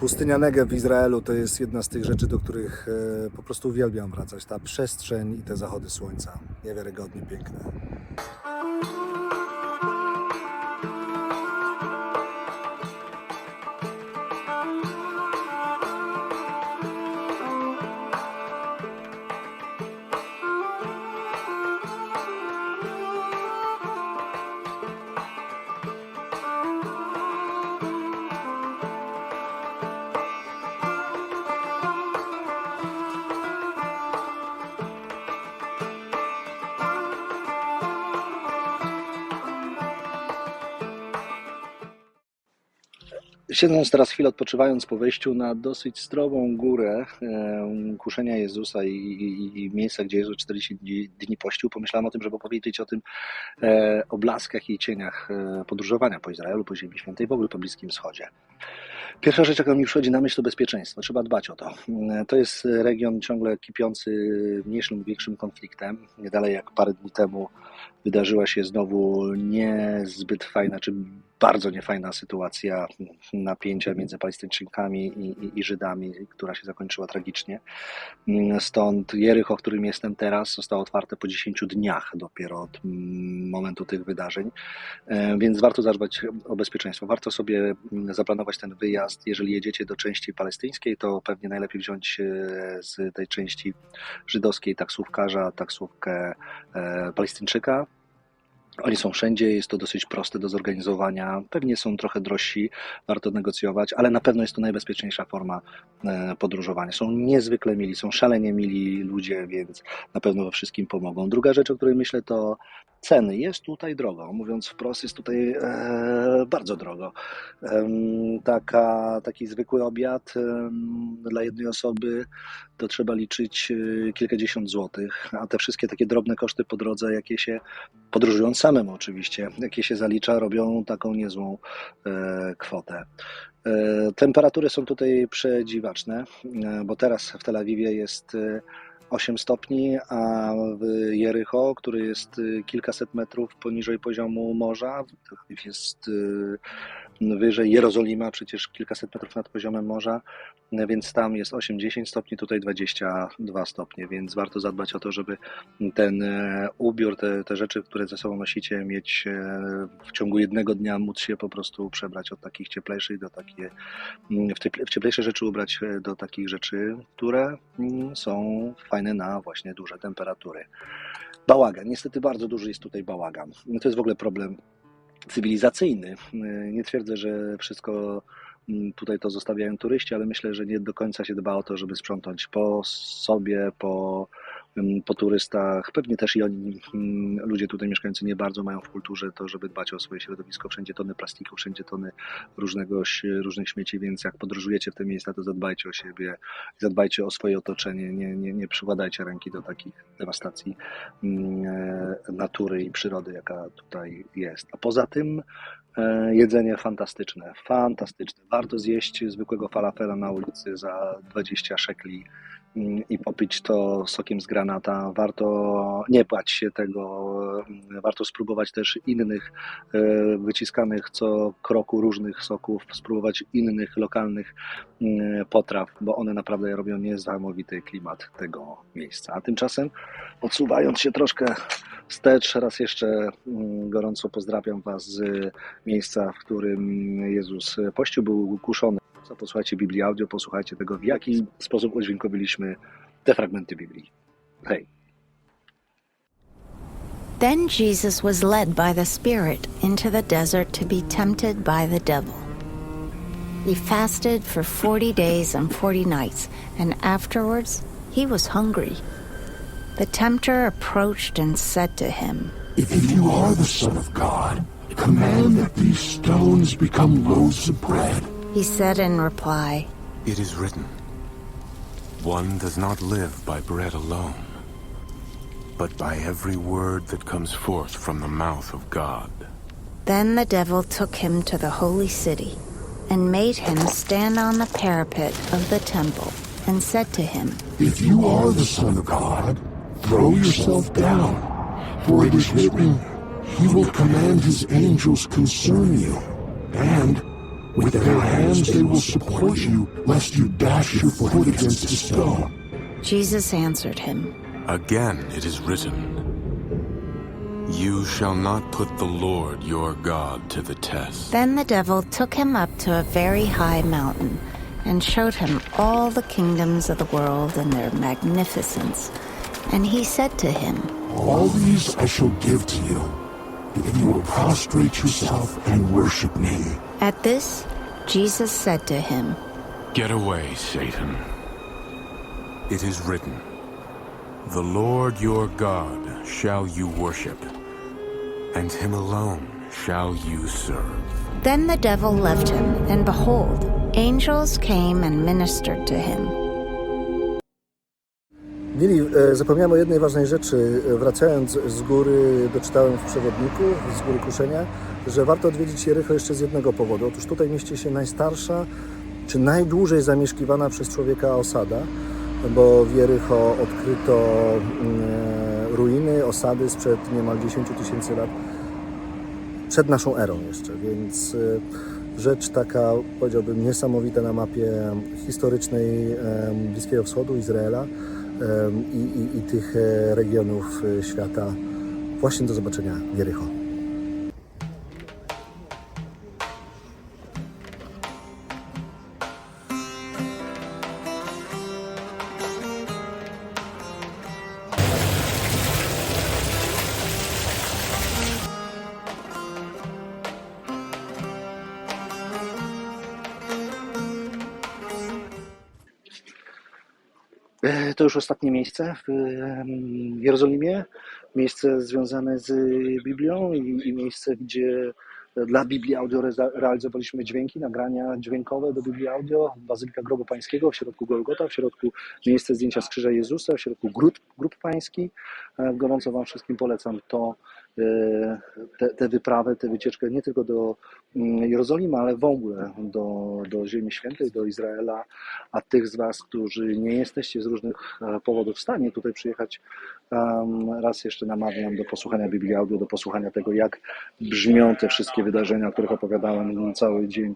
Pustynia Negev w Izraelu to jest jedna z tych rzeczy, do których po prostu uwielbiam wracać. Ta przestrzeń i te zachody słońca. Niewiarygodnie piękne. Siedząc teraz chwilę, odpoczywając po wejściu na dosyć stromą górę kuszenia Jezusa i miejsca, gdzie Jezus 40 dni pościł, pomyślałem o tym, żeby powiedzieć o tym, o blaskach i cieniach podróżowania po Izraelu, po Ziemi Świętej, w ogóle po Bliskim Wschodzie. Pierwsza rzecz, jaka mi przychodzi na myśl, to bezpieczeństwo. Trzeba dbać o to. To jest region ciągle kipiący mniejszym lub większym konfliktem. Nie dalej jak parę dni temu wydarzyła się znowu niezbyt fajna, czy bardzo niefajna sytuacja napięcia między Palestyńczykami i Żydami, która się zakończyła tragicznie. Stąd Jericho, w którym jestem teraz, zostało otwarte po 10 dniach dopiero od momentu tych wydarzeń, więc warto zadbać o bezpieczeństwo. Warto sobie zaplanować ten wyjazd. Jeżeli jedziecie do części palestyńskiej, to pewnie najlepiej wziąć z tej części żydowskiej taksówkarza, taksówkę Palestyńczyka. Oni są wszędzie, jest to dosyć proste do zorganizowania, pewnie są trochę drożsi, warto negocjować, ale na pewno jest to najbezpieczniejsza forma podróżowania. Są niezwykle mili, są szalenie mili ludzie, więc na pewno we wszystkim pomogą. Druga rzecz, o której myślę, to ceny. Jest tutaj drogo, mówiąc wprost, jest tutaj bardzo drogo. Taki zwykły obiad dla jednej osoby to trzeba liczyć kilkadziesiąt złotych, a te wszystkie takie drobne koszty po drodze, jakie się, podróżując samemu oczywiście, jakie się zalicza, robią taką niezłą kwotę. Temperatury są tutaj przedziwaczne, bo teraz w Tel Awiwie jest 8 stopni, a w Jericho, który jest kilkaset metrów poniżej poziomu morza, jest wyżej, Jerozolima przecież kilkaset metrów nad poziomem morza, więc tam jest 8-10 stopni, tutaj 22 stopnie, więc warto zadbać o to, żeby ten ubiór, te rzeczy, które ze sobą nosicie, mieć w ciągu jednego dnia, móc się po prostu przebrać od takich cieplejszych do takie, w cieplejsze rzeczy ubrać do takich rzeczy, które są fajne na właśnie duże temperatury. Bałagan, niestety bardzo duży jest tutaj bałagan. To jest w ogóle problem cywilizacyjny. Nie twierdzę, że wszystko tutaj to zostawiają turyści, ale myślę, że nie do końca się dba o to, żeby sprzątać po sobie, po turystach. Pewnie też i oni, ludzie tutaj mieszkający, nie bardzo mają w kulturze to, żeby dbać o swoje środowisko. Wszędzie tony plastiku, wszędzie tony różnych śmieci, więc jak podróżujecie w te miejsca, to zadbajcie o siebie, zadbajcie o swoje otoczenie, nie przykładajcie ręki do takich dewastacji natury i przyrody, jaka tutaj jest. A poza tym jedzenie fantastyczne. Warto zjeść zwykłego falafela na ulicy za 20 szekli i popić to sokiem z granata. Warto nie bać się tego, warto spróbować też innych wyciskanych co kroku różnych soków, spróbować innych lokalnych potraw, bo one naprawdę robią niesamowity klimat tego miejsca. A tymczasem, odsuwając się troszkę wstecz, raz jeszcze gorąco pozdrawiam Was z miejsca, w którym Jezus pościł, był kuszony. Posłuchajcie Biblii Audio, posłuchajcie tego, w jaki sposób udźwiękowiliśmy te fragmenty Biblii. Hej! Then Jesus was led by the Spirit into the desert to be tempted by the devil. He fasted for 40 days and 40 nights, and afterwards he was hungry. The tempter approached and said to him, If you are the Son of God, command that these stones become loaves of bread. He said in reply, It is written, one does not live by bread alone, but by every word that comes forth from the mouth of God. Then the devil took him to the holy city and made him stand on the parapet of the temple and said to him, If you are the Son of God, throw yourself down, for it is written, He will command His angels concerning you, and With their hands they will support you, lest you dash your foot against a stone. Jesus answered him, Again it is written, You shall not put the Lord your God to the test. Then the devil took him up to a very high mountain and showed him all the kingdoms of the world and their magnificence. And he said to him, All these I shall give to you, if you will prostrate yourself and worship me. At this, Jesus said to him, Get away, Satan. It is written, The Lord your God shall you worship, and him alone shall you serve. Then the devil left him, and behold, angels came and ministered to him. Billy, zapomniałem o jednej ważnej rzeczy. Wracając z góry, doczytałem w przewodniku, z góry kuszenia, że warto odwiedzić Jericho jeszcze z jednego powodu. Otóż tutaj mieści się najstarsza, czy najdłużej zamieszkiwana przez człowieka osada, bo w Jericho odkryto ruiny, osady sprzed niemal 10 000 lat, przed naszą erą jeszcze, więc rzecz taka, powiedziałbym, niesamowita na mapie historycznej Bliskiego Wschodu, Izraela i tych regionów świata. Właśnie do zobaczenia w Jericho. To już ostatnie miejsce w Jerozolimie, miejsce związane z Biblią i miejsce, gdzie dla Biblii Audio realizowaliśmy dźwięki, nagrania dźwiękowe do Biblii Audio, Bazylika Grobu Pańskiego, w środku Golgota, w środku miejsce zdjęcia z krzyża Jezusa, w środku grób pański. Gorąco Wam wszystkim polecam tę wyprawę, tę wycieczkę nie tylko do Jerozolimy, ale w ogóle do Ziemi Świętej, do Izraela, a tych z Was, którzy nie jesteście z różnych powodów w stanie tutaj przyjechać, raz jeszcze namawiam do posłuchania Biblii Audio, do posłuchania tego, jak brzmią te wszystkie wydarzenia, o których opowiadałem cały dzień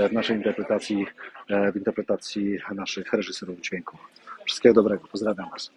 w naszej interpretacji, w interpretacji naszych reżyserów dźwięku. Wszystkiego dobrego, pozdrawiam Was.